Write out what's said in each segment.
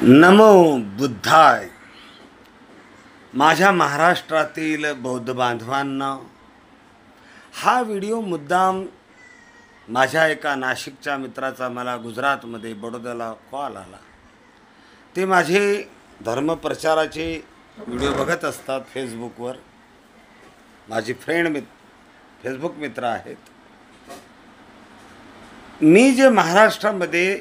नमो बुद्धाय. माझ्या महाराष्ट्रातील बौद्ध बांधवांना हा व्हिडिओ मुद्दाम माझ्या एका नाशिकच्या मित्राचा मला गुजरातमध्ये बडोद्याला कॉल आला. ते माझे धर्मप्रचाराचे व्हिडिओ बघत असतात फेसबुकवर. माझी फेसबुक मित्र आहेत. मी जे महाराष्ट्रामध्ये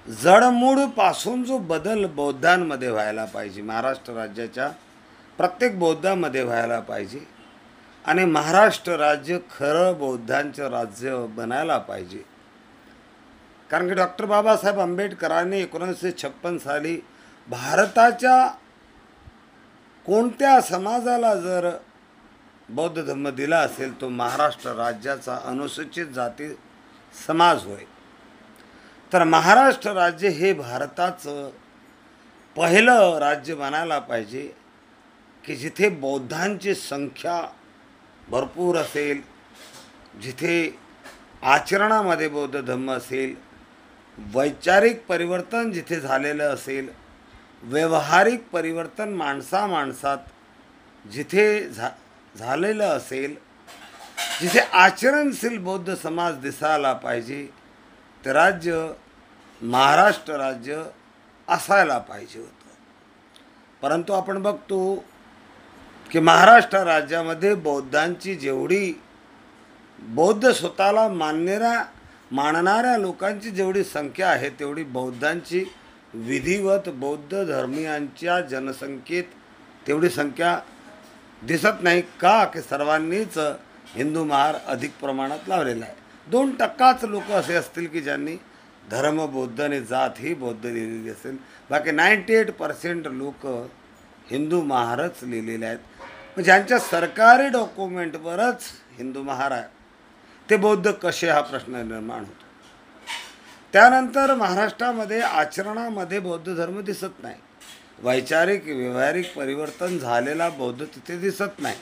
जडमूळपासून जो बदल बौद्धांमध्ये व्हायला पाहिजे, महाराष्ट्र राज्याच्या प्रत्येक बौद्धामध्ये व्हायला पाहिजे आणि महाराष्ट्र राज्य खरं बौद्धांचं राज्य बनायला पाहिजे. कारण की डॉक्टर बाबासाहेब आंबेडकरांनी 1956 साली भारताच्या कोणत्या समाजाला जर बौद्ध धर्म दिला असेल तो महाराष्ट्र राज्याचा अनुसूचित जाती समाज होय. तर महाराष्ट्र राज्य हे भारताचं पहिलं राज्य बनायला पाहिजे की जिथे बौद्धांची संख्या भरपूर असेल, जिथे आचरणामध्ये बौद्ध धर्म असेल, वैचारिक परिवर्तन जिथे झालेलं असेल, व्यावहारिक परिवर्तन माणसात जिथे झालेलं असेल, जिथे आचरणशील बौद्ध समाज दिसायला पाहिजे, ते राज्य महाराष्ट्र राज्य असायला पाहिजे होतं. परंतु आपण बघतो की महाराष्ट्र राज्यामध्ये बौद्धांची जेवढी बौद्ध स्वतःला मानणाऱ्या लोकांची जेवढी संख्या आहे तेवढी बौद्धांची विधिवत बौद्ध धर्मीयांच्या जनसंख्येत तेवढी संख्या दिसत नाही. का की सर्वांनीच हिंदू महार अधिक प्रमाणात लावलेला आहे. 2% लोक असे असतील की ज्यांनी धर्म बौद्ध आणि जात ही बौद्ध लिहिलेली असेल. बाकी 98% लोक हिंदू महारच लिहिलेले आहेत. ज्यांच्या सरकारी डॉक्युमेंटवरच हिंदू महार आहे ते बौद्ध कसे हा प्रश्न निर्माण होतो. त्यानंतर महाराष्ट्रामध्ये आचरणामध्ये बौद्ध धर्म दिसत नाही. वैचारिक व्यावहारिक परिवर्तन झालेला बौद्ध तिथे दिसत नाही.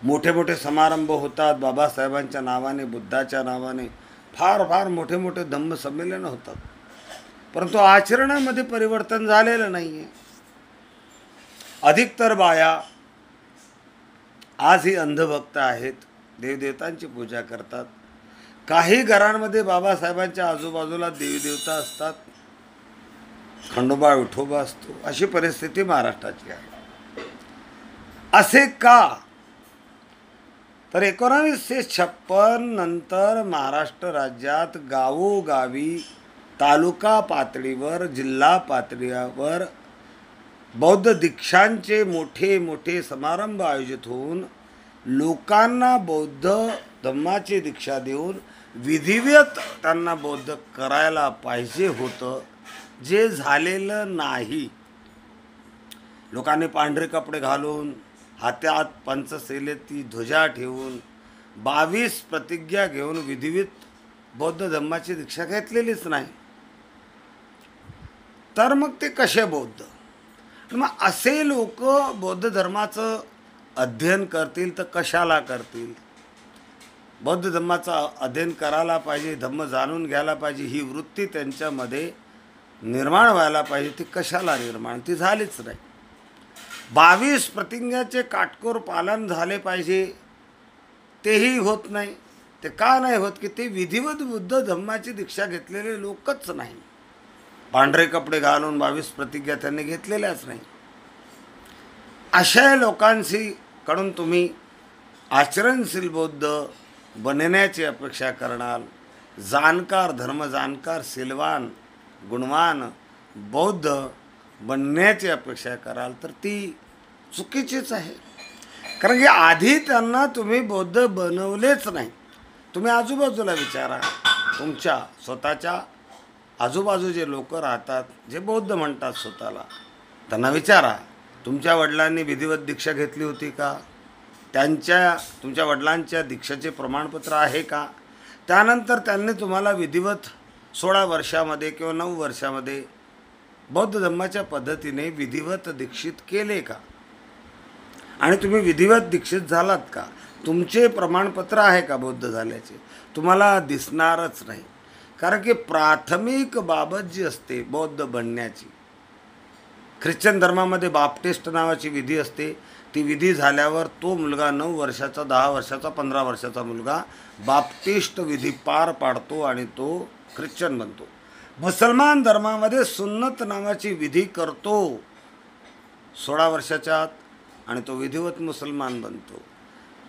मोठे मोठे समारंभ होतात बाबासाहेबांच्या नावाने, बुद्धाच्या नावाने, फार मोठे धम्म संमेलन होतात, परंतु आचरणामध्ये परिवर्तन झालेलं नाही आहे. अधिकतर बाया आजही अंधभक्त आहेत, देवदेवतांची पूजा करतात. काही घरांमध्ये बाबासाहेबांच्या आजूबाजूला देवीदेवता असतात, खंडोबा विठोबा असतो. अशी परिस्थिती महाराष्ट्राची आहे. असे का? तर 1956 नंतर महाराष्ट्र राज्यात गावोगावी तालुका पातळीवर, जिल्हा पातळीवर बौद्ध दीक्षांचे मोठे समारंभ आयोजित होऊन लोकांना बौद्ध धम्माची दीक्षा देऊन विधिवत त्यांना बौद्ध करायला पाहिजे होतं, जे झालेलं नाही. लोकांनी पांढरे कपडे घालून हातात पंचशैलेची ध्वजा ठेवून 22 प्रतिज्ञा घेऊन विधिवत बौद्ध धम्माची दीक्षा घेतलेलीच नाही. तर मग ते कसे बौद्ध? मग असे लोक बौद्ध धर्माचं अध्ययन करतील तर कशाला करतील? बौद्ध धर्माचं अध्ययन करायला पाहिजे, धम्म जाणून घ्यायला पाहिजे, ही वृत्ती त्यांच्यामध्ये निर्माण व्हायला पाहिजे. ती कशाला निर्माण? ती झालीच नाही. 22 प्रतिज्ञाचे काटकोर पालन झाले पाहिजे, तेही होत नाही. ते का नाही होत? की ते विधिवत बुद्ध धम्माची दीक्षा घेतलेले लोकच नाही. पांढरे कपडे घालून 22 प्रतिज्ञा त्यांनी घेतलेल्याच नाही. अशा लोकांशी कडून तुम्ही आचरणशील बौद्ध बनण्याची अपेक्षा करणार, जाणकार, धर्मजाणकार, शीलवान, गुणवान बौद्ध बनण्याची अपेक्षा कराल तर ती चुकीचीच आहे. कारण की आधी त्यांना तुम्ही बौद्ध बनवलेच नाही. तुम्ही आजूबाजूला विचारा, तुमच्या स्वतःच्या आजूबाजू जे लोक राहतात, जे बौद्ध म्हणतात स्वतःला, त्यांना विचारा तुमच्या वडिलांनी विधिवत दीक्षा घेतली होती का? तुमच्या वडिलांच्या दीक्षेचे प्रमाणपत्र आहे का? त्यानंतर त्यांनी तुम्हाला विधिवत 16 वर्षामध्ये किंवा 9 वर्षामध्ये बौद्ध धम्माच्या पद्धतीने विधिवत दीक्षित केले का? आणि तुम्ही विधिवत दीक्षित झालात का? तुमचे प्रमाणपत्र आहे का बौद्ध झाल्याचे? तुम्हाला दिसणारच नाही. कारण की प्राथमिक बाबत जी असते बौद्ध बनण्याची, ख्रिश्चन धर्मामध्ये बाप्टिस्ट नावाची विधी असते. ती विधी झाल्यावर तो मुलगा 9 वर्षाचा, 10 वर्षाचा, 15 वर्षाचा मुलगा बाप्टिस्ट विधी पार पाडतो आणि तो ख्रिश्चन बनतो. मुसलमान धर्मामध्ये सुन्नत नावाची विधी करतो 16 वर्षाच्या आत आणि तो विधिवत मुसलमान बनतो.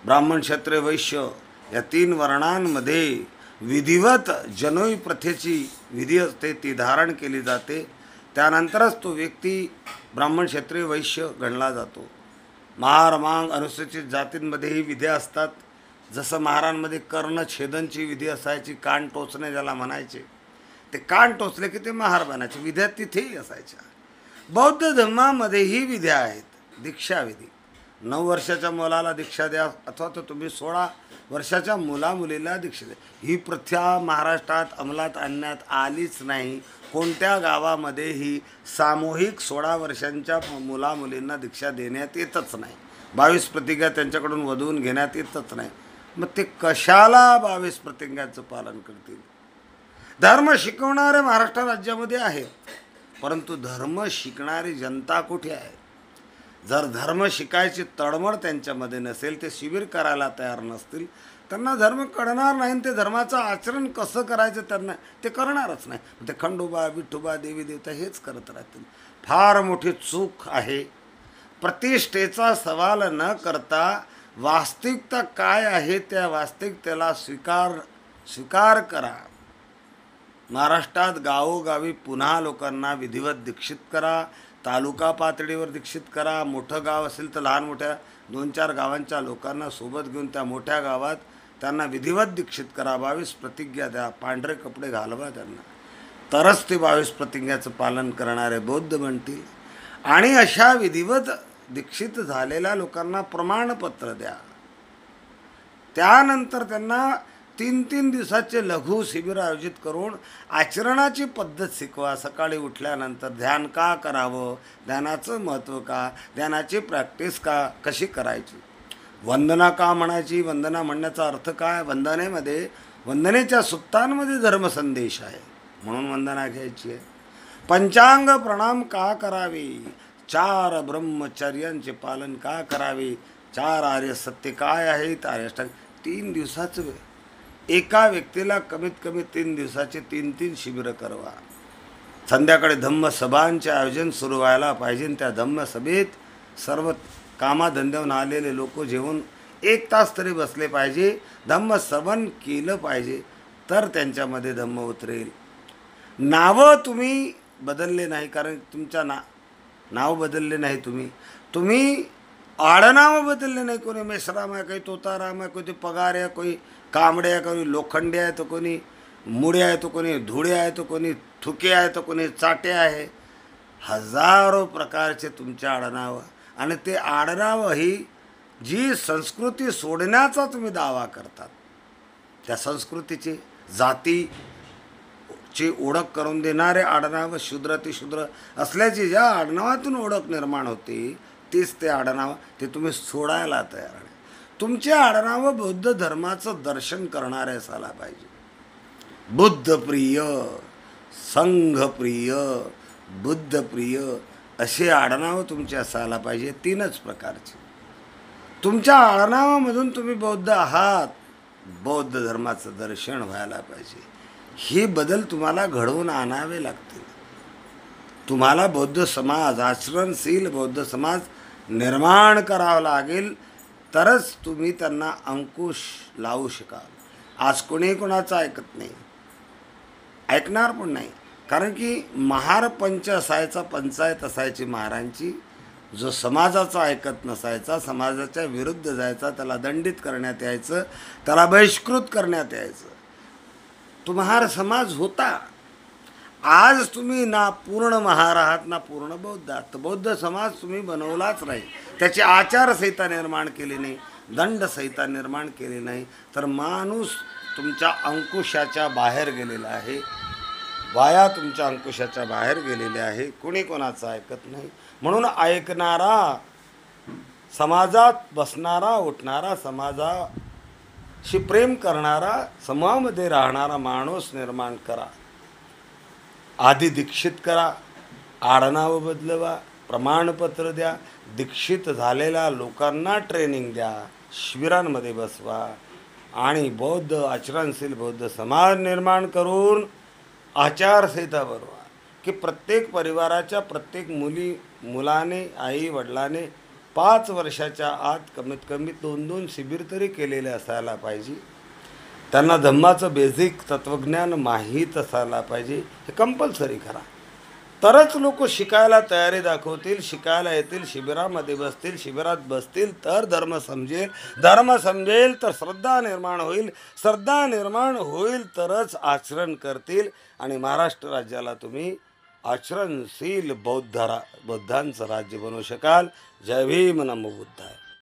ब्राह्मण, क्षत्रिय, वैश्य या 3 वर्णांमध्ये विधिवत जनोई प्रथेची विधी असते, ती धारण केली जाते. त्यानंतरच तो व्यक्ती ब्राह्मण, क्षत्रिय, वैश्य गणला जातो. महार, मांग, अनुसूचित जातींमध्येही विध्या असतात. जसं महारांमध्ये कर्णछेदनची विधी असायची, कान टोचणे ज्याला म्हणायचे, ते कान टोचले की ते महार बनायचे, विध्या तिथेही असायच्या. बौद्ध धर्मामध्येही विध्या आहेत. दीक्षाविधी, 9 वर्षाच्या मुलाला दीक्षा द्या अथवा तर तुम्ही 16 वर्षाच्या मुलीला दीक्षा द्या. ही प्रथा महाराष्ट्रात अंमलात आणण्यात आलीच नाही. कोणत्या गावामध्येही सामूहिक 16 वर्षांच्या मुलींना दीक्षा देण्यात येतच नाही. 22 प्रतिज्ञा त्यांच्याकडून वधवून घेण्यात येतच नाही. मग ते कशाला 22 प्रतिज्ञाचं पालन करतील? धर्म शिकवणारे महाराष्ट्र राज्यामध्ये आहेत, परंतु धर्म शिकणारी जनता कुठे आहे? जर धर्म शिकायची तळमळ त्यांच्यामध्ये नसेल, ते शिबिर करायला तयार नसतील, त्यांना धर्म कळणार नाही. ते धर्माचं आचरण कसं करायचं त्यांना ते करणारच नाही. ते खंडोबा, विठोबा, देवी देवता हेच करत राहतील. फार मोठी चूक आहे. प्रतिष्ठेचा सवाल न करता वास्तविकता काय आहे त्या वास्तविकतेला स्वीकार करा. महाराष्ट्रात गावोगावी पुन्हा लोकांना विधिवत दीक्षित करा. तालुका पातळीवर दीक्षित करा. मोठं गाव असेल तर लहान मोठ्या 2-4 गावांच्या लोकांना सोबत घेऊन त्या मोठ्या गावात त्यांना विधिवत दीक्षित करा. 22 प्रतिज्ञा द्या. पांढरे कपडे घालवा त्यांना, तरच ते 22 प्रतिज्ञाचं पालन करणारे बौद्ध बनतील. आणि अशा विधिवत दीक्षित झालेल्या लोकांना प्रमाणपत्र द्या. त्यानंतर त्यांना 3-3 दिवसाचे लघु शिबिर आयोजित करून आचरणाची पद्धत शिकवा. सकाळी उठल्यानंतर ध्यान का करावं, ध्यानाचं महत्त्व का, ध्यानाची प्रॅक्टिस कशी करायची, वंदना का म्हणायची, वंदना म्हणण्याचा अर्थ काय, वंदनेच्या सुत्तांमध्ये धर्मसंदेश आहे म्हणून वंदना घ्यायची आहे. पंचांग प्रणाम का करावे, 4 ब्रह्मचर्यांचे पालन का करावे, 4 आर्य सत्य काय आहेत, आर्यष्टांग. 3 दिवसाचं एका व्यक्तीला कमीत कमी 3 दिवसाचे 3-3 शिबिरं करवा. संध्याकाळी धम्मसभांचे आयोजन सुरू व्हायला पाहिजे. त्या धम्मसभेत सर्व कामाधंद्यावरून आलेले लोक जेवून 1 तास तरी बसले पाहिजे. धम्मश्रवण केलं पाहिजे, तर त्यांच्यामध्ये धम्म उतरेल. नावं तुम्ही बदलले नाही, कारण तुमच्या नाव बदलले नाही. तुम्ही आडनावं बदलले नाही. कोणी मेश्राम आहे, काही तोताराम आहे, कोणी पगार आहे, कोणी कांबडे आहे, कोणी लोखंडे आहे, तर कोणी मुडे आहे, तो कोणी धुळे आहे, तो कोणी थुके आहे, तो कोणी चाटे आहे. हजारो प्रकारचे तुमचे आडनावं. आणि ते आडनावं ही जी संस्कृती सोडण्याचा तुम्ही दावा करतात, त्या संस्कृतीची जातीची ओळख करून देणारे आडनावं, शूद्रातिशूद्र असल्याची ज्या आडनावातून ओळख निर्माण होते, तीच ते आडनावं ते तुम्ही सोडायला तयार आहे. तुमचे आडनावं बौद्ध धर्माचं दर्शन करणारे असायला पाहिजे. बुद्धप्रिय, संघप्रिय, बुद्धप्रिय असे आडनावं तुमचे असायला पाहिजे. 3च प्रकारचे. तुमच्या आडनावामधून तुम्ही बौद्ध आहात, बौद्ध धर्माचं दर्शन व्हायला पाहिजे. हे बदल तुम्हाला घडवून आणावे लागतील. तुम्हाला बौद्ध समाज, आचरणशील बौद्ध समाज निर्माण करावा लागेल, तरच तुम्ही त्यांना अंकुश लावू शकाल. आज कोणी कोणाचं ऐकत नाही, ऐकणार पण नाही. कारण की महार पंच असायचा, पंचायत असायची महारांची. जो समाजाचा ऐकत नसायचा, समाजाच्या विरुद्ध जायचा, त्याला दंडित करण्यात यायचं, त्याला बहिष्कृत करण्यात यायचं. तो महार समाज होता. आज तुम्ही ना पूर्ण महार आहात ना पूर्ण बौद्ध आहात. तर बौद्ध समाज तुम्ही बनवलाच नाही, त्याची आचारसंहिता निर्माण केली नाही, दंडसंहिता निर्माण केली नाही, तर माणूस तुमच्या अंकुशाच्या बाहेर गेलेला आहे. वाया तुमच्या अंकुशाच्या बाहेर गेलेले आहे. कोणी कोणाचं ऐकत नाही. म्हणून ऐकणारा, समाजात बसणारा, उठणारा, शी प्रेम करणारा, समूहामध्ये राहणारा माणूस निर्माण करा. आधी दीक्षित करा, आडनाव बदलवा, प्रमाणपत्र द्या, दीक्षित झालेल्या लोकांना ट्रेनिंग द्या, शिबिरांमध्ये बसवा आणि बौद्ध आचरणशील बौद्ध समाज निर्माण करून आचारसंहिता बनवा की प्रत्येक परिवाराच्या प्रत्येक मुलाने, आई वडिलाने 5 वर्षाच्या आत कमीत कमी 2-2 शिबिर तरी केलेले असायला पाहिजे. त्यांना धम्माचं बेसिक तत्त्वज्ञान माहीत असायला पाहिजे. हे कंपल्सरी करा. तरच लोक शिकायला तयारी दाखवतील, शिकायला येतील, शिबिरामध्ये बसतील. शिबिरात बसतील तर धर्म समजेल, धर्म समजेल तर श्रद्धा निर्माण होईल, श्रद्धा निर्माण होईल तरच आचरण करतील आणि महाराष्ट्र राज्याला तुम्ही आचरणशील बौद्धांचं राज्य बनवू शकाल. जय भीम, नमो बुद्धाय.